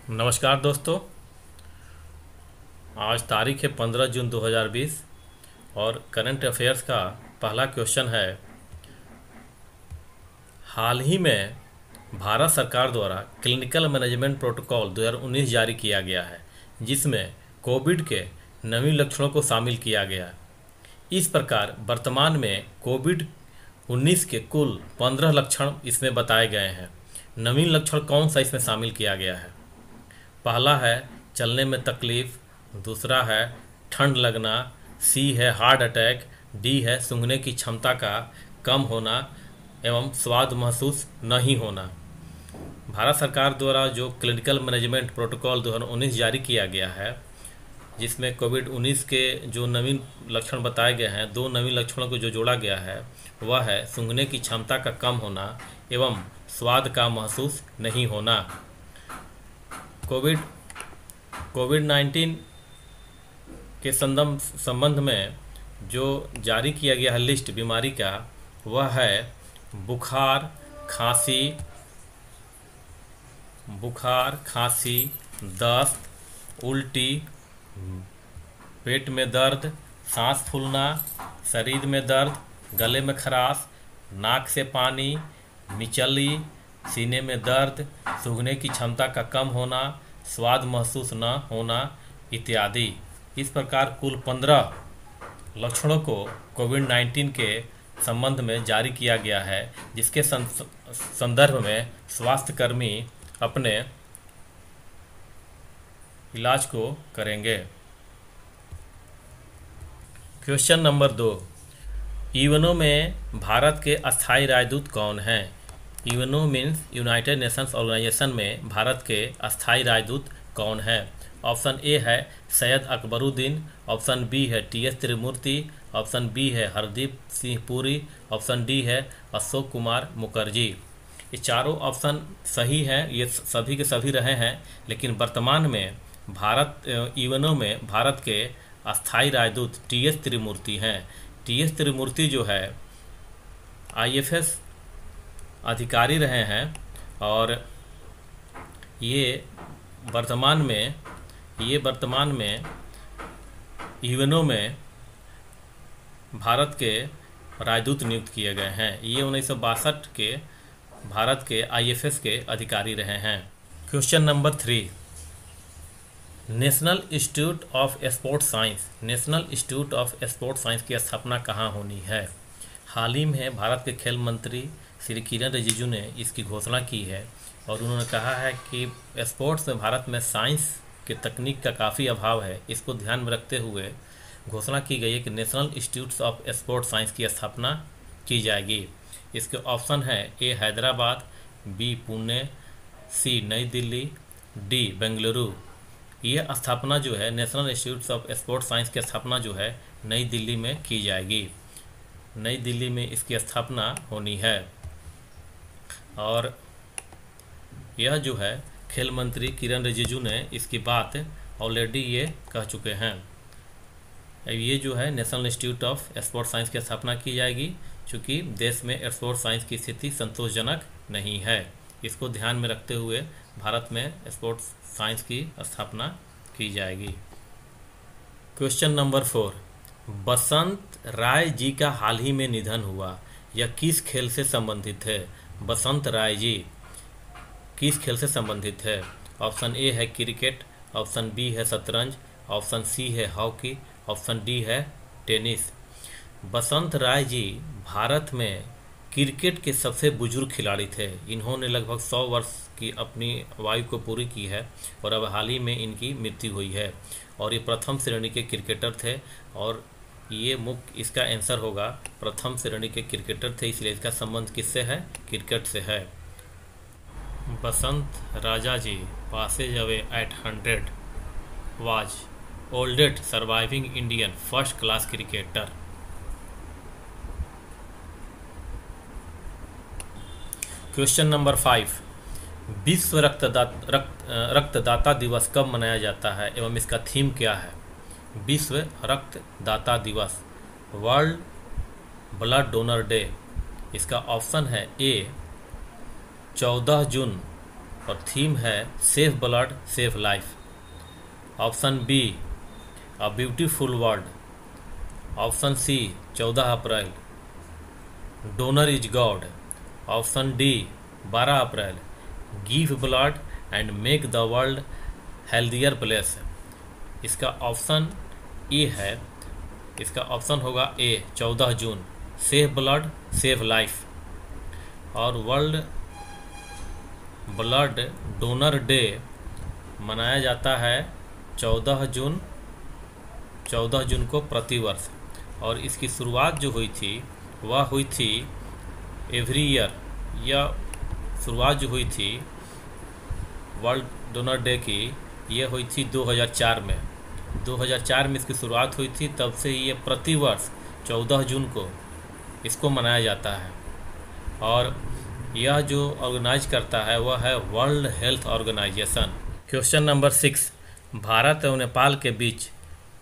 नमस्कार दोस्तों। आज तारीख है 15 जून 2020 और करंट अफेयर्स का पहला क्वेश्चन है। हाल ही में भारत सरकार द्वारा क्लिनिकल मैनेजमेंट प्रोटोकॉल 2019 जारी किया गया है, जिसमें कोविड के नवीन लक्षणों को शामिल किया गया है। इस प्रकार वर्तमान में कोविड 19 के कुल 15 लक्षण इसमें बताए गए हैं। नवीन लक्षण कौन सा इसमें शामिल किया गया है? पहला है चलने में तकलीफ, दूसरा है ठंड लगना, सी है हार्ट अटैक, डी है सूंघने की क्षमता का कम होना एवं स्वाद महसूस नहीं होना। भारत सरकार द्वारा जो क्लिनिकल मैनेजमेंट प्रोटोकॉल 2019 जारी किया गया है, जिसमें कोविड 19 के जो नवीन लक्षण बताए गए हैं, दो नवीन लक्षणों को जो जोड़ा गया है वह है सूंघने की क्षमता का कम होना एवं स्वाद का महसूस नहीं होना। कोविड 19 के संबंध में जो जारी किया गया है लिस्ट बीमारी का, वह है बुखार, खांसी, दस्त, उल्टी, पेट में दर्द, सांस फूलना, शरीर में दर्द, गले में खराश, नाक से पानी, मिचली, सीने में दर्द, सूंघने की क्षमता का कम होना, स्वाद महसूस न होना इत्यादि। इस प्रकार कुल 15 लक्षणों को कोविड 19 के संबंध में जारी किया गया है, जिसके संदर्भ में स्वास्थ्यकर्मी अपने इलाज को करेंगे। क्वेश्चन नंबर 2, यूएनओ में भारत के अस्थायी राजदूत कौन हैं? UNO means United Nations Organization में भारत के अस्थायी राजदूत कौन है? ऑप्शन ए है सैयद अकबरुद्दीन, ऑप्शन बी है टी.एस. त्रिमूर्ति, ऑप्शन बी है हरदीप सिंह पुरी, ऑप्शन डी है अशोक कुमार मुखर्जी। ये चारों ऑप्शन सही हैं, ये सभी के सभी रहे हैं, लेकिन वर्तमान में यूएनओ में भारत के अस्थायी राजदूत टी.एस. त्रिमूर्ति हैं। टी.एस. त्रिमूर्ति जो है आईएफएस अधिकारी रहे हैं और ये वर्तमान में यूएनओ में भारत के राजदूत नियुक्त किए गए हैं। ये 1962 के भारत के आईएफएस के अधिकारी रहे हैं। Question number 3, national institute of sports science की स्थापना कहाँ होनी है? हाल ही में भारत के खेल मंत्री श्री किरण रिजिजू ने इसकी घोषणा की है और उन्होंने कहा है कि स्पोर्ट्स में भारत में साइंस के तकनीक का काफ़ी अभाव है। इसको ध्यान में रखते हुए घोषणा की गई है कि national institute of sports science की स्थापना की जाएगी। इसके ऑप्शन है ए हैदराबाद, बी पुणे, सी नई दिल्ली, डी बेंगलुरु। ये स्थापना जो है national institute of sports science की स्थापना जो है नई दिल्ली में की जाएगी। नई दिल्ली में इसकी स्थापना होनी है और यह जो है खेल मंत्री किरण रिजिजू ने इसकी बात ऑलरेडी ये कह चुके हैं। ये जो है national institute of sports science की स्थापना की जाएगी, क्योंकि देश में स्पोर्ट्स साइंस की स्थिति संतोषजनक नहीं है। इसको ध्यान में रखते हुए भारत में स्पोर्ट्स साइंस की स्थापना की जाएगी। क्वेश्चन नंबर 4, बसंत राय जी का हाल ही में निधन हुआ, यह किस खेल से संबंधित है? बसंत राय जी किस खेल से संबंधित है? ऑप्शन ए है क्रिकेट, ऑप्शन बी है शतरंज, ऑप्शन सी है हॉकी, ऑप्शन डी है टेनिस। बसंत राय जी भारत में क्रिकेट के सबसे बुजुर्ग खिलाड़ी थे। इन्होंने लगभग 100 वर्ष की अपनी आयु को पूरी की है और अब हाल ही में इनकी मृत्यु हुई है और ये प्रथम श्रेणी के क्रिकेटर थे और ये इसका आंसर होगा प्रथम श्रेणी के क्रिकेटर थे, इसलिए इसका संबंध किससे है? क्रिकेट से है। बसंत राजा जी passes away at 100 was oldest surviving Indian first class cricketer। Question number 5, विश्व रक्तदाता दिवस कब मनाया जाता है एवं इसका थीम क्या है? विश्व रक्तदाता दिवस, वर्ल्ड ब्लड डोनर डे। इसका ऑप्शन है ए 14 जून और थीम है safe blood safe life. Option B a beautiful world. Option C 14 April donor is God. Option D 12 April give blood and make the world healthier place. इसका option A है, इसका option होगा A 14 June safe blood safe life. और world blood donor day मनाया जाता है 14 जून को प्रतिवर्ष। और इसकी शुरुआत जो हुई थी वह हुई थी एवरी ईयर, यह शुरुआत जो हुई थी वर्ल्ड डोनर डे की ये हुई थी 2004 में। 2004 में इसकी शुरुआत हुई थी, तब से ये प्रतिवर्ष 14 जून को इसको मनाया जाता है। और यह जो ऑर्गेनाइज करता है वह है world health organization. Question number 6, Bharat और नेपाल के बीच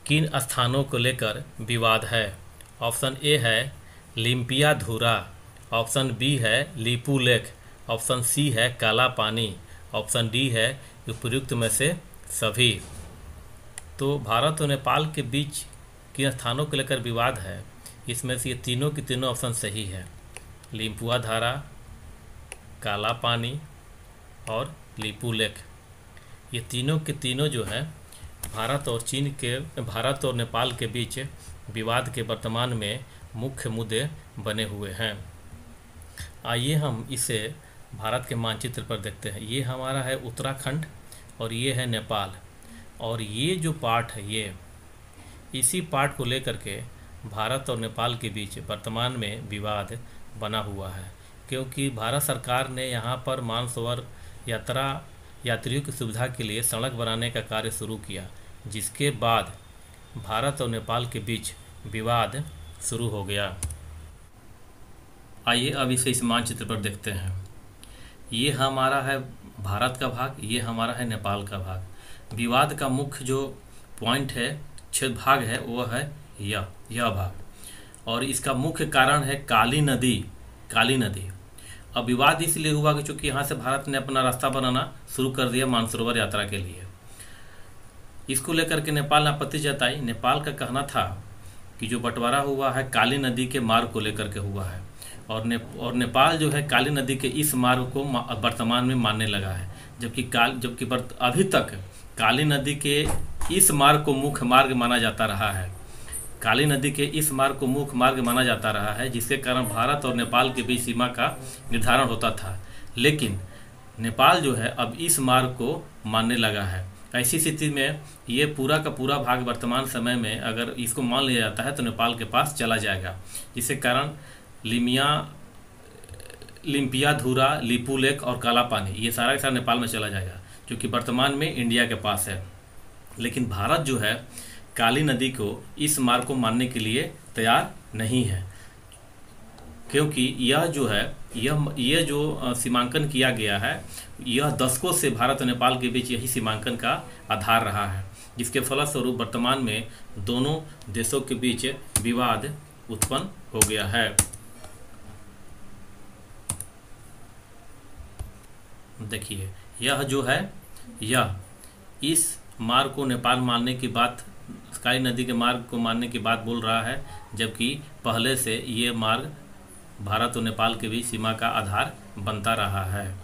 किन स्थानों को लेकर विवाद है? ऑप्शन ए है लिम्पिया धुरा। ऑप्शन बी है लीपू लेक। ऑप्शन सी है काला पानी। ऑप्शन डी है उपयुक्त में से सभी। तो भारत और नेपाल के बीच किन स्थानों को लेकर विवाद है, इसमें से ये तीनों की तीनों ऑप्शन सही है। लिम्पुआ धारा, काला पानी और लीपू लेक, ये तीनों के तीनों जो है भारत और नेपाल के बीच विवाद के वर्तमान में मुख्य मुद्दे बने हुए हैं। आइए हम इसे भारत के मानचित्र पर देखते हैं। ये हमारा है उत्तराखंड और ये है नेपाल। और ये जो पार्ट है, ये इसी पार्ट को लेकर के भारत और नेपाल के बीच वर्तमान में विवाद बना हुआ है, क्योंकि भारत सरकार ने यहाँ पर मानसरोवर यात्रियों की सुविधा के लिए सड़क बनाने का कार्य शुरू किया, जिसके बाद भारत और नेपाल के बीच विवाद शुरू हो गया। आइए अब इसे इस मानचित्र पर देखते हैं। ये हमारा है भारत का भाग, ये हमारा है नेपाल का भाग। विवाद का मुख्य जो पॉइंट है, क्षेत्र भाग है, वो है यह भाग। और इसका मुख्य कारण है काली नदी। अब विवाद इसलिए हुआ कि चूंकि यहाँ से भारत ने अपना रास्ता बनाना शुरू कर दिया मानसरोवर यात्रा के लिए। इसको लेकर के नेपाल ने आपत्ति जताई। नेपाल का कहना था कि जो बंटवारा हुआ है काली नदी के मार्ग को लेकर के हुआ है, और नेपाल जो है काली नदी के इस मार्ग को वर्तमान में मानने लगा है, जबकि अभी तक काली नदी के इस मार्ग को मुख्य मार्ग माना जाता रहा है। काली नदी के इस मार्ग को मुख्य मार्ग माना जाता रहा है, जिसके कारण भारत और नेपाल के बीच सीमा का निर्धारण होता था। लेकिन नेपाल जो है अब इस मार्ग को मानने लगा है। ऐसी स्थिति में ये पूरा का पूरा भाग वर्तमान समय में अगर इसको मान लिया जाता है तो नेपाल के पास चला जाएगा, जिसके कारण लिम्पिया धुरा, लीपू लेक और काला पानी ये सारा के सारा नेपाल में चला जाएगा, जो कि वर्तमान में इंडिया के पास है। लेकिन भारत जो है काली नदी को इस मार्ग को मानने के लिए तैयार नहीं है, क्योंकि यह जो है यह जो सीमांकन किया गया है, यह दशकों से भारत और नेपाल के बीच यही सीमांकन का आधार रहा है, जिसके फलस्वरूप वर्तमान में दोनों देशों के बीच विवाद उत्पन्न हो गया है। देखिए यह जो है इस मार्ग को नेपाल मानने की बात, काली नदी के मार्ग को मानने की बात बोल रहा है, जबकि पहले से ये मार्ग भारत और नेपाल के बीच सीमा का आधार बनता रहा है।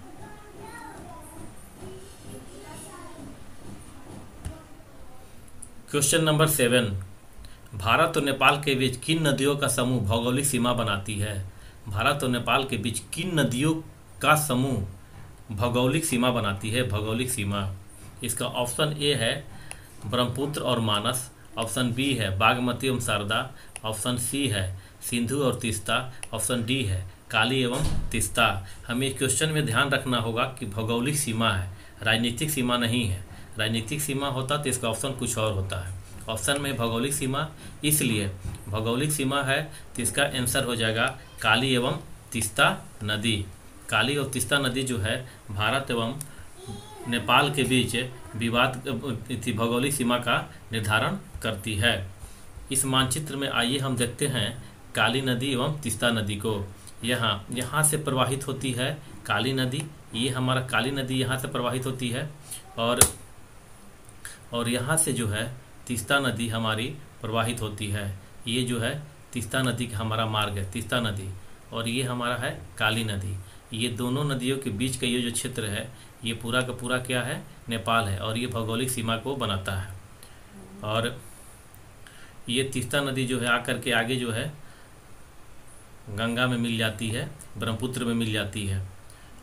क्वेश्चन नंबर 7, भारत और नेपाल के बीच किन नदियों का समूह भौगोलिक सीमा बनाती है? भारत और नेपाल के बीच किन नदियों का समूह भौगोलिक सीमा बनाती है? भौगोलिक सीमा, इसका ऑप्शन ए है ब्रह्मपुत्र और मानस। ऑप्शन बी है बागमती एवं शारदा। ऑप्शन सी है सिंधु और तीस्ता। ऑप्शन डी है काली एवं तीस्ता। हमें इस क्वेश्चन में ध्यान रखना होगा कि भौगोलिक सीमा है, राजनीतिक सीमा नहीं है। राजनीतिक सीमा होता तो इसका ऑप्शन कुछ और होता है। ऑप्शन में भौगोलिक सीमा, इसलिए भौगोलिक सीमा है तो इसका आंसर हो जाएगा काली एवं तीस्ता नदी। काली और तीस्ता नदी जो है भारत एवं नेपाल के बीच विवाद भौगोलिक सीमा का निर्धारण करती है। इस मानचित्र में आइए हम देखते हैं काली नदी एवं तीस्ता नदी को। यहाँ से प्रवाहित होती है काली नदी, ये हमारा काली नदी यहाँ से प्रवाहित होती है, और यहाँ से जो है तीस्ता नदी हमारी प्रवाहित होती है। ये जो है तीस्ता नदी का हमारा मार्ग है, तीस्ता नदी, और ये हमारा है काली नदी। ये दोनों नदियों के बीच का ये जो क्षेत्र है, ये पूरा का पूरा क्या है, नेपाल है, और ये भौगोलिक सीमा को बनाता है। और ये तीस्ता नदी जो है आकर के आगे जो है गंगा में मिल जाती है, ब्रह्मपुत्र में मिल जाती है।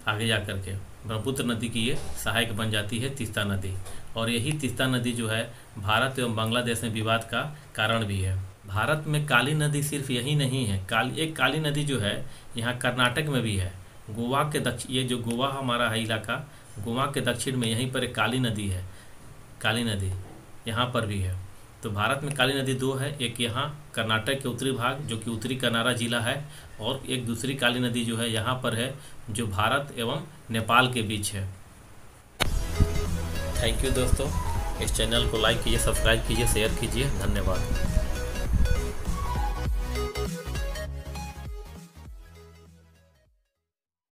आगे जा कर के ब्रह्मपुत्र नदी की ये सहायक बन जाती है तीस्ता नदी। और यही तीस्ता नदी जो है भारत एवं बांग्लादेश में विवाद का कारण भी है। भारत में काली नदी सिर्फ यही नहीं है, एक काली नदी जो है यहाँ कर्नाटक में भी है। गोवा के दक्षिण, ये जो गोवा हमारा है इलाका, गोवा के दक्षिण में यहीं पर एक काली नदी है, काली नदी यहाँ पर भी है। तो भारत में काली नदी दो है, एक यहाँ कर्नाटक के उत्तरी भाग जो कि उत्तरी कनारा जिला है, और एक दूसरी काली नदी जो है यहाँ पर है जो भारत एवं नेपाल के बीच है। थैंक यू दोस्तों, इस चैनल को लाइक कीजिए, सब्सक्राइब कीजिए, शेयर कीजिए। धन्यवाद।